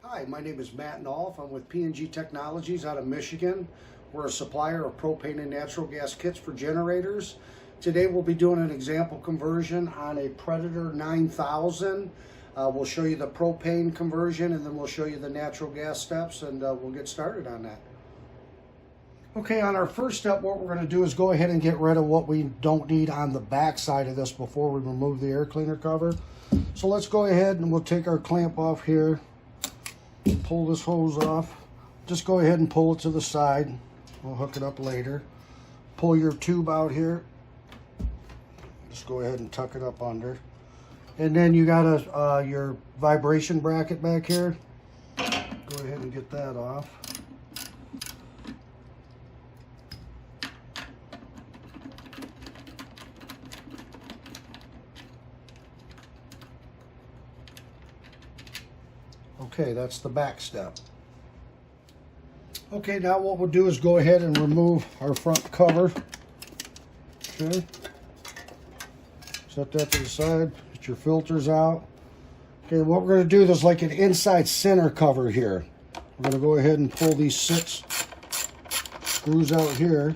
Hi, my name is Matt Nolf. I'm with PNG Technologies out of Michigan. We're a supplier of propane and natural gas kits for generators. Today we'll be doing an example conversion on a Predator 9000. We'll show you the propane conversion and then we'll show you the natural gas steps, and we'll get started on that. Okay, on our first step, what we're going to do is go ahead and get rid of what we don't need on the back side of this before we remove the air cleaner cover. So let's go ahead and we'll take our clamp off here. Pull this hose off. Just go ahead and pull it to the side. We'll hook it up later. Pull your tube out here. Just go ahead and tuck it up under. And then you got your vibration bracket back here. Go ahead and get that off. Okay, that's the back step. Okay, now what we'll do is go ahead and remove our front cover. Okay. Set that to the side. Get your filters out. Okay, what we're going to do is like an inside center cover here. We're going to go ahead and pull these 6 screws out here.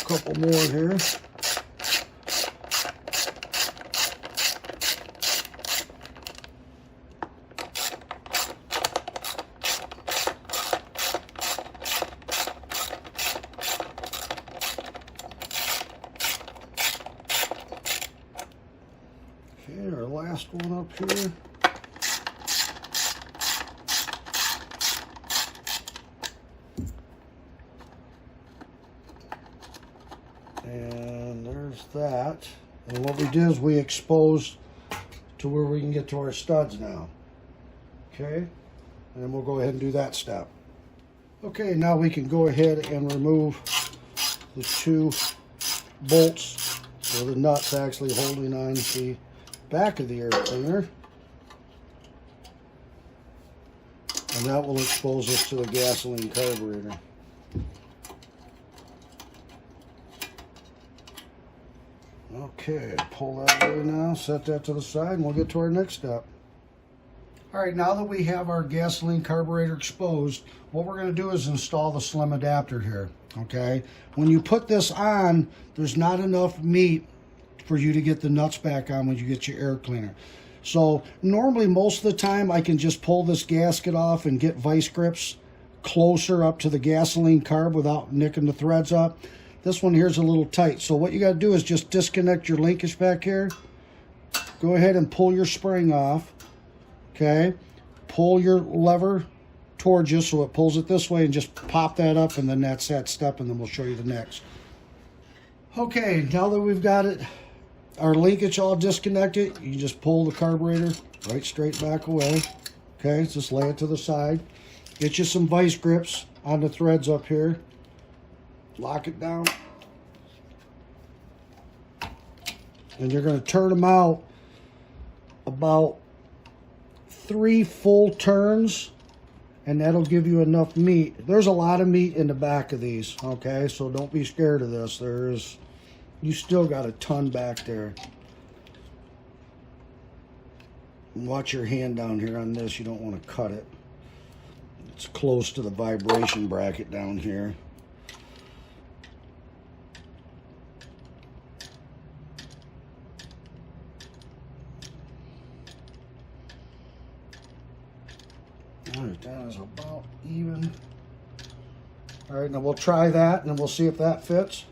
Couple more here. Okay, our last one up here. And there's that. And what we did is we exposed to where we can get to our studs now. Okay, and then we'll go ahead and do that step. Okay, now we can go ahead and remove the 2 bolts, or the nuts actually holding on the back of the air cleaner. And that will expose us to the gasoline carburetor. Okay, pull that away now, set that to the side, and we'll get to our next step. All right, now that we have our gasoline carburetor exposed, what we're going to do is install the slim adapter here, okay? When you put this on, there's not enough meat for you to get the nuts back on when you get your air cleaner. So normally, most of the time, I can just pull this gasket off and get vice grips closer up to the gasoline carb without nicking the threads up. This one here is a little tight, so what you got to do is just disconnect your linkage back here. Go ahead and pull your spring off. Okay, pull your lever towards you so it pulls it this way, and just pop that up, and then that's that step, and then we'll show you the next. Okay, now that we've got it, our linkage all disconnected, you just pull the carburetor right straight back away. Okay, just lay it to the side. Get you some vice grips on the threads up here. Lock it down, and you're going to turn them out about 3 full turns, and that'll give you enough meat. There's a lot of meat in the back of these, okay, so don't be scared of this. You still got a ton back there. Watch your hand down here on this. You don't want to cut it. It's close to the vibration bracket down here. All right, that is about even. All right, now we'll try that, and then we'll see if that fits.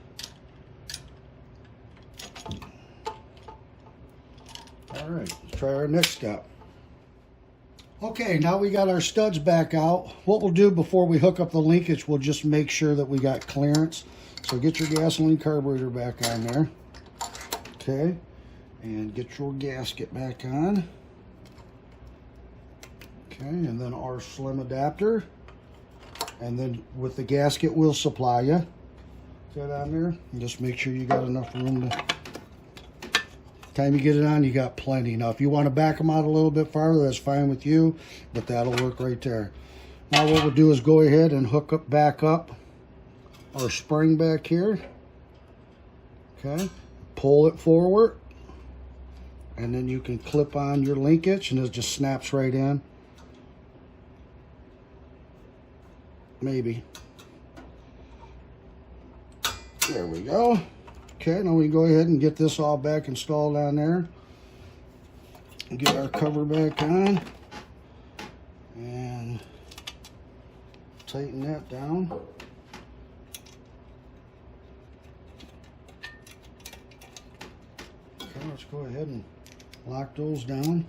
All right, let's try our next step. Okay, now we got our studs back out. What we'll do before we hook up the linkage, we'll just make sure that we got clearance. So get your gasoline carburetor back on there. Okay, and get your gasket back on. Okay, and then our slim adapter. And then with the gasket we'll supply you. That on there. And just make sure you got enough room to... Time you get it on, you got plenty. Now, if you want to back them out a little bit farther, that's fine with you, but that'll work right there. Now, what we'll do is go ahead and hook up back up our spring back here. Okay, pull it forward, and then you can clip on your linkage, and it just snaps right in. Maybe. There we go. Okay, now we can go ahead and get this all back installed on there. Get our cover back on. And tighten that down. Okay, let's go ahead and lock those down.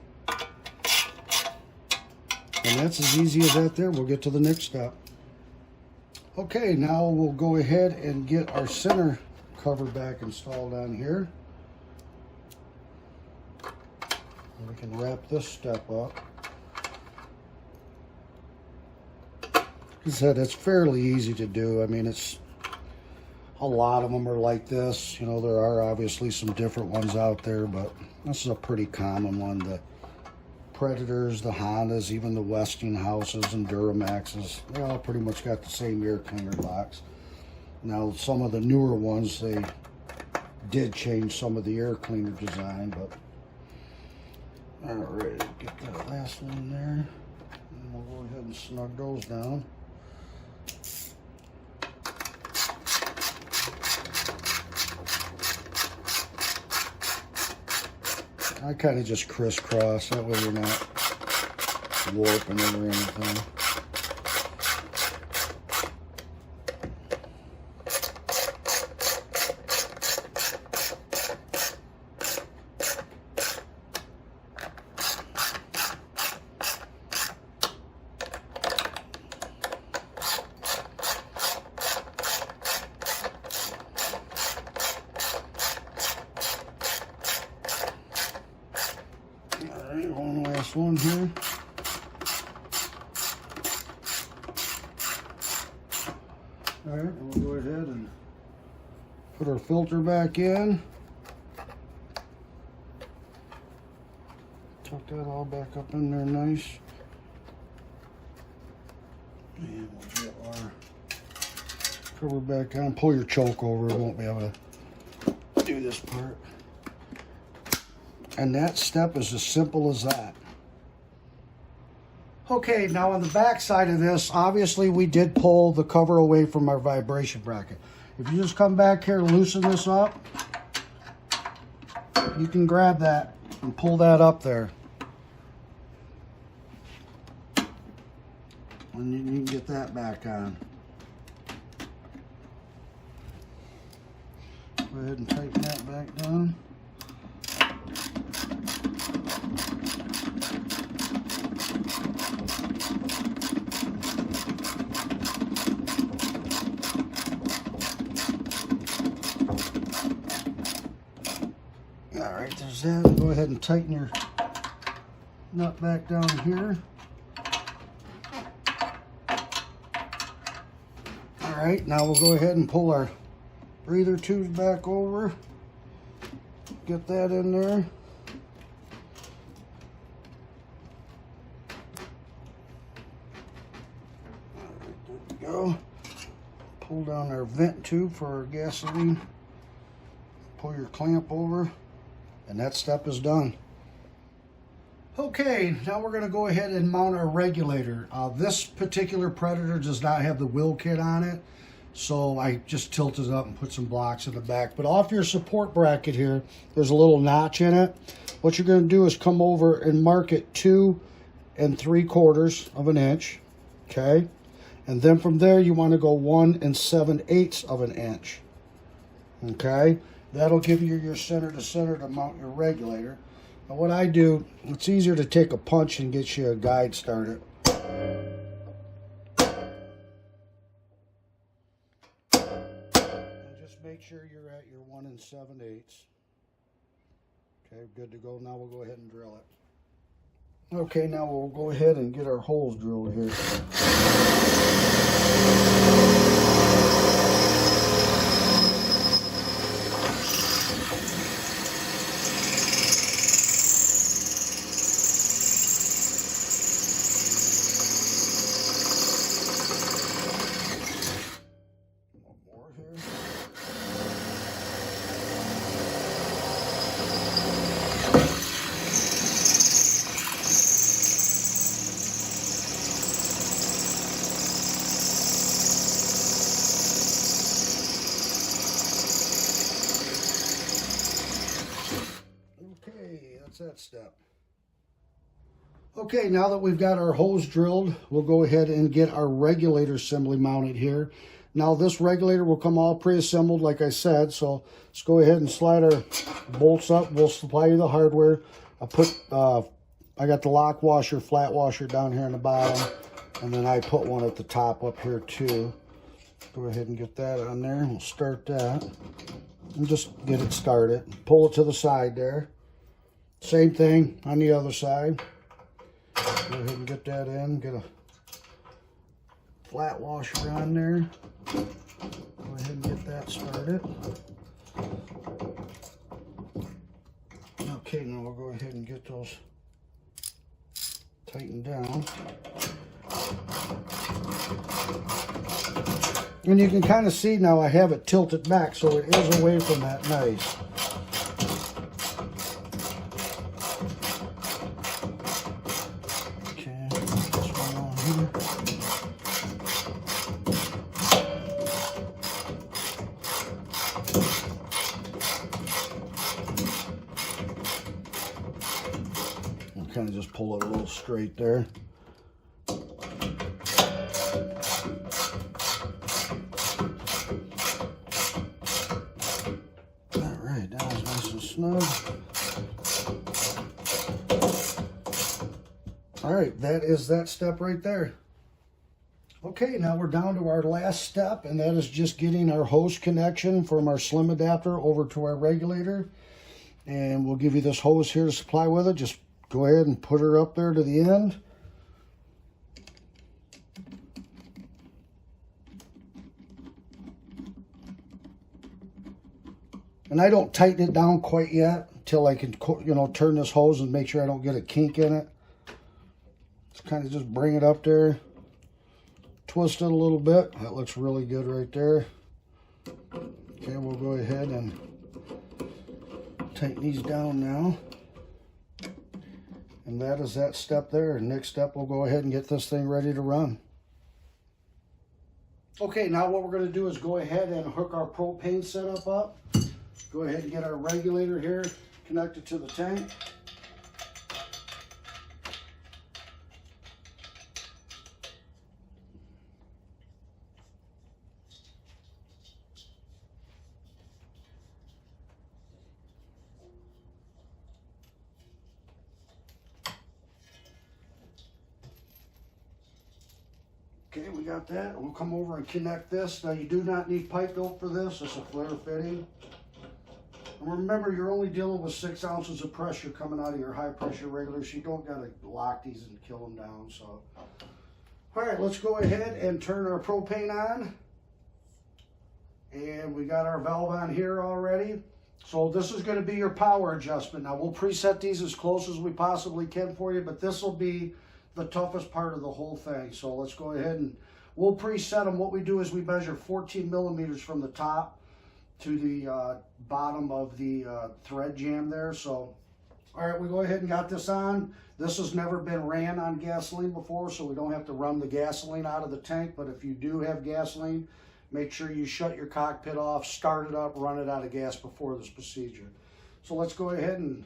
And that's as easy as that there. We'll get to the next step. Okay, now we'll go ahead and get our center cover back installed on here. And we can wrap this step up. Like I said, it's fairly easy to do. I mean, it's a lot of them are like this. You know, there are obviously some different ones out there, but this is a pretty common one. The Predators, the Hondas, even the Westinghouses and Duramaxes, they all pretty much got the same air cleaner locks. Now, some of the newer ones, they did change some of the air cleaner design, but all right, get that last one there, and we'll go ahead and snug those down. I kind of just crisscross, that way you're not warping it or anything. One last one here. All right, we'll go ahead and put our filter back in. Tuck that all back up in there nice. And we'll get our cover back on. Pull your choke over, it won't be able to do this part. And that step is as simple as that. Okay, now on the back side of this, obviously we did pull the cover away from our vibration bracket. If you just come back here and loosen this up, you can grab that and pull that up there. And you can get that back on. Go ahead and tighten that back down. Alright, there's that. Go ahead and tighten your nut back down here. Alright, now we'll go ahead and pull our breather tubes back over. Get that in there. Alright, there we go. Pull down our vent tube for our gasoline. Pull your clamp over. And that step is done. Okay, now we're going to go ahead and mount our regulator. This particular Predator does not have the wheel kit on it, so I just tilted it up and put some blocks in the back. But off your support bracket here, there's a little notch in it. What you're going to do is come over and mark it 2 3/4 of an inch, okay? And then from there, you want to go 1 7/8 of an inch, okay? That'll give you your center to center to mount your regulator. Now what I do, it's easier to take a punch and get you a guide started. And just make sure you're at your 1 7/8. Okay, good to go. Now we'll go ahead and drill it. Okay, now we'll go ahead and get our holes drilled here. That step. Okay, now that we've got our hose drilled, we'll go ahead and get our regulator assembly mounted here. Now this regulator will come all pre-assembled like I said, so let's go ahead and slide our bolts up. We'll supply you the hardware. I got the lock washer, flat washer down here in the bottom, and then I put one at the top up here too. Go ahead and get that on there. We'll start that and just get it started. Pull it to the side there. Same thing on the other side. Go ahead and get that in. Get a flat washer on there. Go ahead and get that started. Okay, now we'll go ahead and get those tightened down. And you can kind of see now I have it tilted back so it is away from that nice. Kind of just pull it a little straight there. All right, that was nice and snug. All right, that is that step right there. Okay, now we're down to our last step, and that is just getting our hose connection from our slim adapter over to our regulator. And we'll give you this hose here to supply with it. Just go ahead and put her up there to the end. And I don't tighten it down quite yet until I can, turn this hose and make sure I don't get a kink in it. Just kind of just bring it up there. Twist it a little bit. That looks really good right there. Okay, we'll go ahead and tighten these down now. And that is that step there. Next step, we'll go ahead and get this thing ready to run. Okay, now what we're going to do is go ahead and hook our propane setup up. Go ahead and get our regulator here connected to the tank. Okay, we got that. We'll come over and connect this. Now you do not need pipe built for this. It's a flare fitting. And remember, you're only dealing with 6 ounces of pressure coming out of your high pressure regulators. You don't got to lock these and kill them down. So, all right, let's go ahead and turn our propane on. And we got our valve on here already. So this is going to be your power adjustment. Now we'll preset these as close as we possibly can for you, but this will be the toughest part of the whole thing. So let's go ahead and we'll preset them. What we do is we measure 14 millimeters from the top to the bottom of the thread jam there. So, all right, we go ahead and got this on. This has never been ran on gasoline before, so we don't have to run the gasoline out of the tank. But if you do have gasoline, make sure you shut your cockpit off, start it up, run it out of gas before this procedure. So let's go ahead and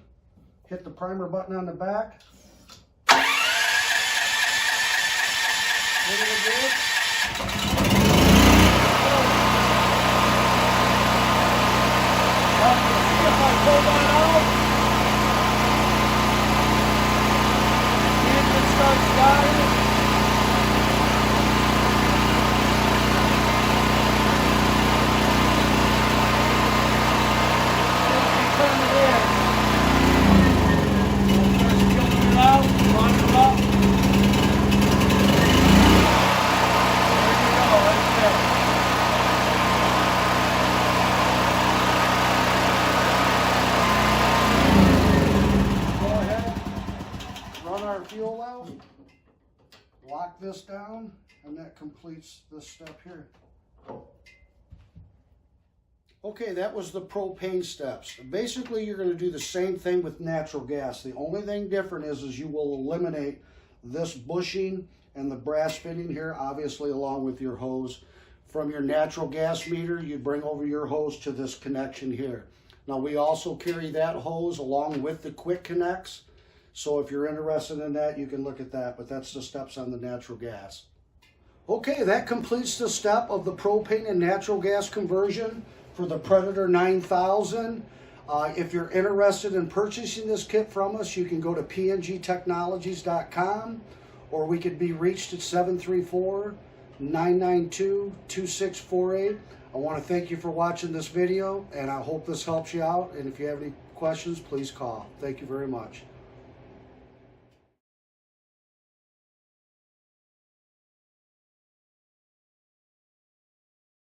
hit the primer button on the back. Turn it in. Start filling it out. fuel out, lock this down, and that completes this step here. Okay, that was the propane steps. Basically, you're going to do the same thing with natural gas. The only thing different is you will eliminate this bushing and the brass fitting here, obviously along with your hose. From your natural gas meter, you bring over your hose to this connection here. Now, we also carry that hose along with the quick connects. So if you're interested in that, you can look at that, but that's the steps on the natural gas. Okay, that completes the step of the propane and natural gas conversion for the Predator 9000. If you're interested in purchasing this kit from us, you can go to pngtechnologies.com, or we could be reached at 734-992-2648. I want to thank you for watching this video, and I hope this helps you out. And if you have any questions, please call. Thank you very much.